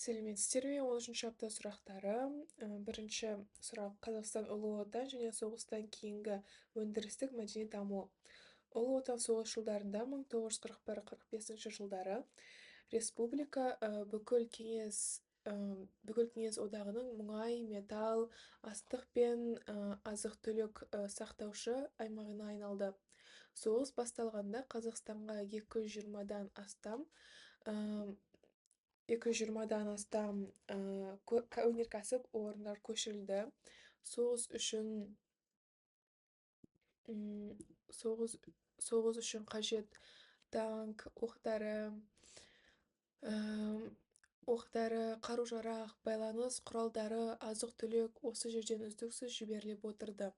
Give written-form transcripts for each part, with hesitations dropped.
Сәлеметсіздер ме? 10-ші апта сұрақтары. Бірінші сұрақ: Қазақстан Ұлы Отан және соғыстан кейінгі өндірістік мәдени даму. Ұлы Отан соғыс жылдарында 1941-45 жылдары республика бүкіл кеңес одағының мұнай, металл, астық пен азық-түлік сақтаушы аймағына айналды. Соғыс басталғанда Қазақстанға 220-дан астам өнеркәсіп орындар көшірілді. Соғыс үшін қажет танк, оқ-дәрі, қару-жарақ, байланыс құралдары, азық-түлік осы жерден үздіксіз жіберіліп отырды.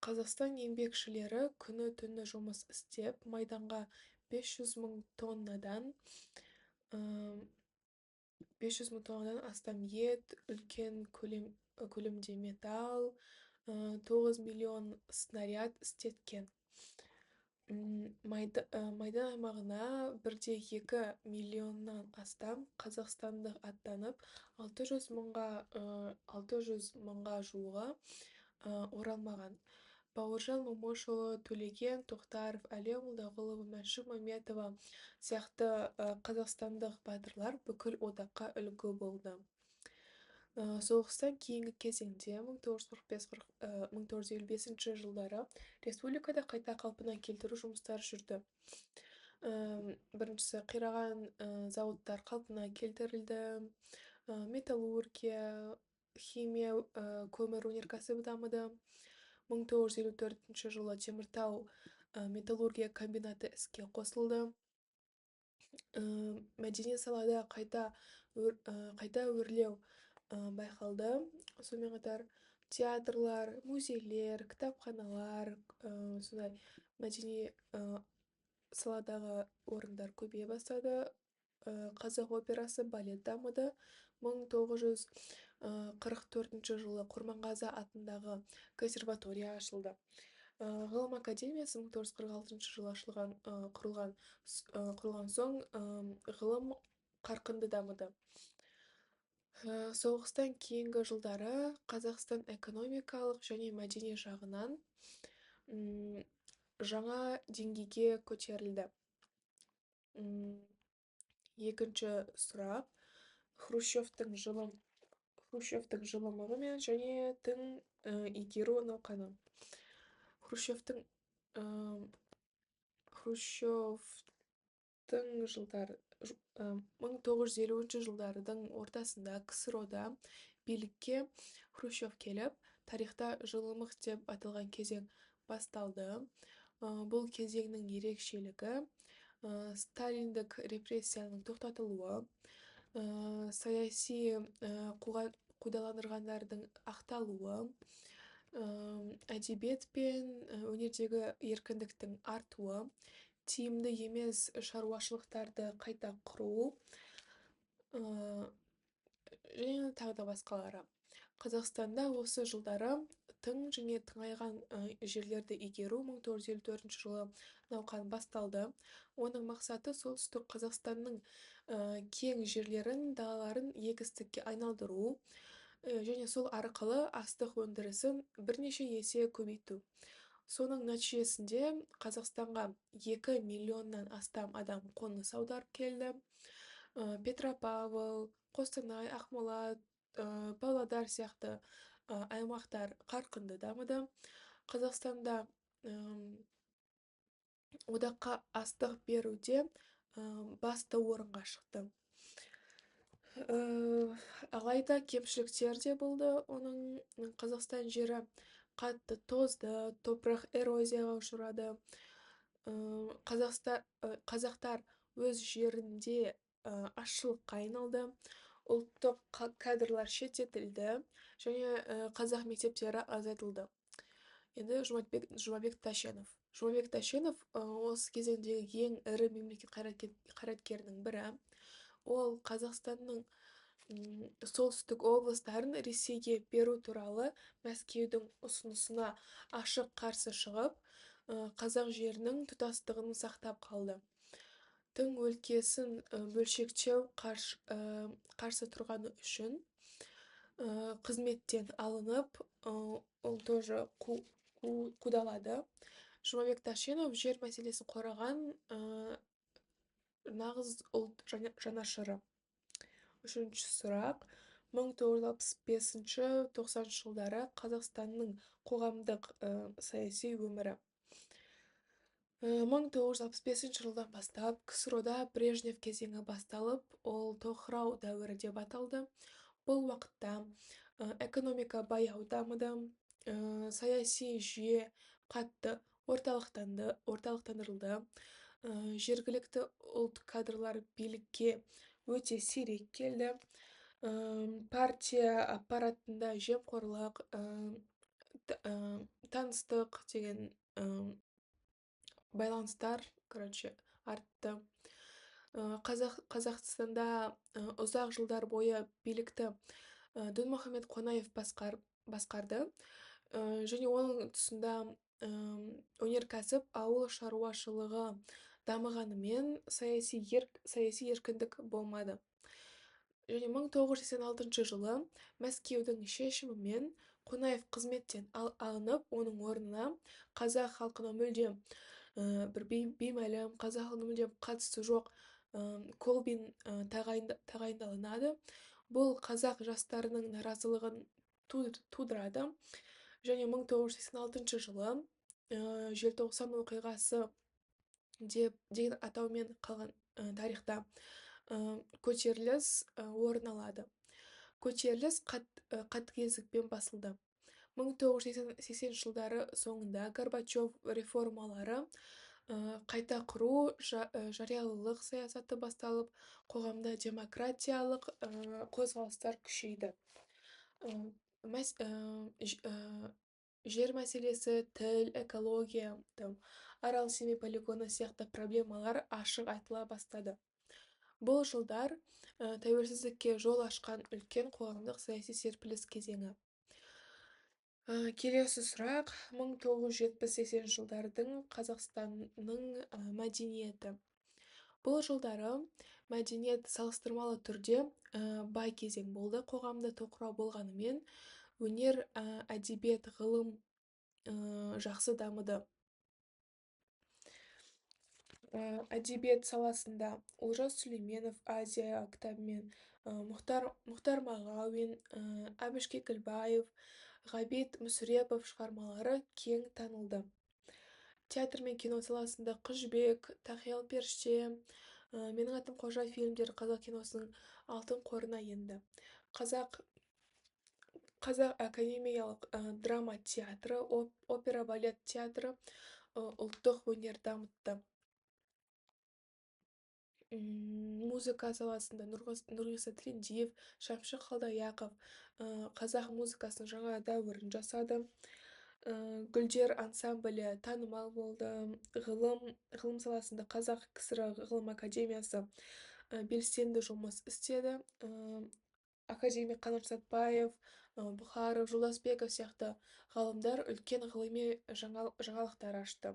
Қазақстан еңбекшілері күні-түні жұмыс істеп, майданға 500 мың тоннадан астам ет, үлкен көлемде металл, 9 миллион снаряд істеткен. Майдан аймағына 1,2 миллионнан астам қазақстандық аттанып, 600 мыңға жуығы оралмаған. Бауыржан Момышұлы, Төлеген Тоқтаров, Әлия Молдағұлова, Мәншүк Мәметова сияқты қазақстандық батырлар бүкіл одаққа үлгі болды. Соғыстан кейінгі кезеңде 1945-1955 жылдары республикада қайта қалпына келтіру жұмыстары жүрді. Біріншісі, қираған зауыттар қалпына келтірілді, металлургия, химия, көмір өнеркәсібі дамыды. 1954 жылы Теміртау металлургия комбинаты іске қосылды. Мәдени салада қайта өрлеу байқалды. Сонымен қатар театрлар, музейлер, кітапханалар, сондай мәдени саладағы орындар көбейе бастады. Қазақ операсы, балет дамыды. 1944 жылы Құрманғазы атындағы консерватория ашылды. Ғылым академиясы 1946 жылы құрылған соң ғылым қарқынды дамыды. Соғыстан кейінгі жылдары Қазақстан экономикалық және мәдени жағынан жаңа деңгейге көтерілді. Екінші сұрақ: Хрущевтің жылымығы және тың игеру науқаны. Хрущевтің жылдары 1950 жылдардың ортасында КСРО-да билікке Хрущев келіп, тарихта жылымық деп аталған кезең басталды. Бұл кезеңнің ерекшелігі сталиндік репрессияның тоқтатылуы, саяси қудаландырғандардың ақталуы, әдебиет пен өнердегі еркіндіктің артуы, тиімді емес шаруашылықтарды қайта құру және тағы да басқалары. Қазақстанда осы жылдары тың және тыңайған жерлерді игеру 1954 жылы науқан басталды. Оның мақсаты солтүстік Қазақстанның кең жерлерін, далаларын егістікке айналдыру және сол арқылы астық өндірісін бірнеше есе көбейту. Соның нәтижесінде Қазақстанға 2 миллионнан астам адам қоныс аударып келді. Петропавл, Қостанай, Ақмола, Павлодар сияқты аймақтар қарқынды дамыды. Қазақстанда одаққа астық беруде басты орынға шықты. Алайда кемшіліктер де болды. Оның Қазақстан жері қатты тозды, топырақ эрозияға ұшырады. Қазақтар өз жерінде азшылыққа айналды. Ұлттық кадрлар шеттетілді және қазақ мектептері азайтылды. Енді Жұмабек Тәшенов осы кезеңдегі ең ірі мемлекет қайраткерінің бірі. Ол Қазақстанның солтүстік облыстарын Ресейге беру туралы Мәскеудің ұсынысына ашық қарсы шығып, қазақ жерінің тұтастығын сақтап қалды. тың өлкесін бөлшектеу қарсы тұрғаны үшін қызметтен алынып, ол тоже қудалады. Жұмабек Тәшенов жер мәселесін қорғаған нағыз ұлт жанашыры. Үшінші сұрақ. 1965-90 жылдары Қазақстанның қоғамдық саяси өмірі. 1965 жылдан бастап КСРО-да Брежнев кезеңі басталып, ол тоқырау дәуірі деп аталды. Бұл уақытта экономика баяу дамыды, саяси жүйе қатты орталықтандырылды, жергілікті ұлт кадрлар билікке өте сирек келді, партия аппаратында жемқорлық, таныстық деген байланыстар, артты. Қазақстанда ұзақ жылдар бойы билікті Дінмұхамед Қонаев басқарды, және оның тұсында өнеркәсіп, ауыл шаруашылығы дамығанымен саяси еркіндік болмады. Және 1986 жылы Мәскеудің шешімімен Қонаев қызметтен алынып, оның орнына қазақ халқына мүлдем бір беймәлім, қазақ халқына мүлдем қатысы жоқ Колбин тағайындалынады. Бұл қазақ жастарының наразылығын тудырады. Және 1986 жылы желтоқсан оқиғасы деген атаумен қалған тарихта көтеріліс орын алады. Көтеріліс қатыгездікпен басылды. 1980 жылдары соңында Горбачев реформалары қайта құру, жариялылық саясаты басталып, қоғамда демократиялық қозғалыстар күшейді. Жер мәселесі, тіл, экология, арал семей полигоны сияқты проблемалар ашық айтыла бастады. Бұл жылдар тәуелсіздікке жол ашқан үлкен қоғамдық саяси серпіліс кезеңі. Келесі сұрақ. 1970-80 жылдардың Қазақстанның мәдениеті. Бұл жылдары мәдениет салыстырмалы түрде бай кезең болды. Қоғамда тоқырау болғанымен, өнер, әдебиет, ғылым жақсы дамыды. Әдебиет саласында Олжас Сүлейменов Азия кітабымен, Мұхтар Мағауин, Әбіш Кекілбаев, Ғабит Мүсірепов шығармалары кең танылды. Театр мен кино саласында Қыз жібек, Тақиялы періште, Менің атым Қожа фильмдері қазақ киносының алтын қорына енді. Қазақ академиялық драма театры, опера балет театры ұлттық өнер дамытты. Музыка саласында Нұрғиса Тілендиев, Шәмші Қалдаяқов қазақ музыкасының жаңа дәуірін жасады. Гүлдер ансамблі танымал болды. Ғылым саласында Қазақ КСР ғылым академиясы белсенді жұмыс істеді. Академик Қаныш Сәтбаев, Бұхаров, Жолдасбеков сияқты ғалымдар үлкен ғылыми жаңалықтар ашты.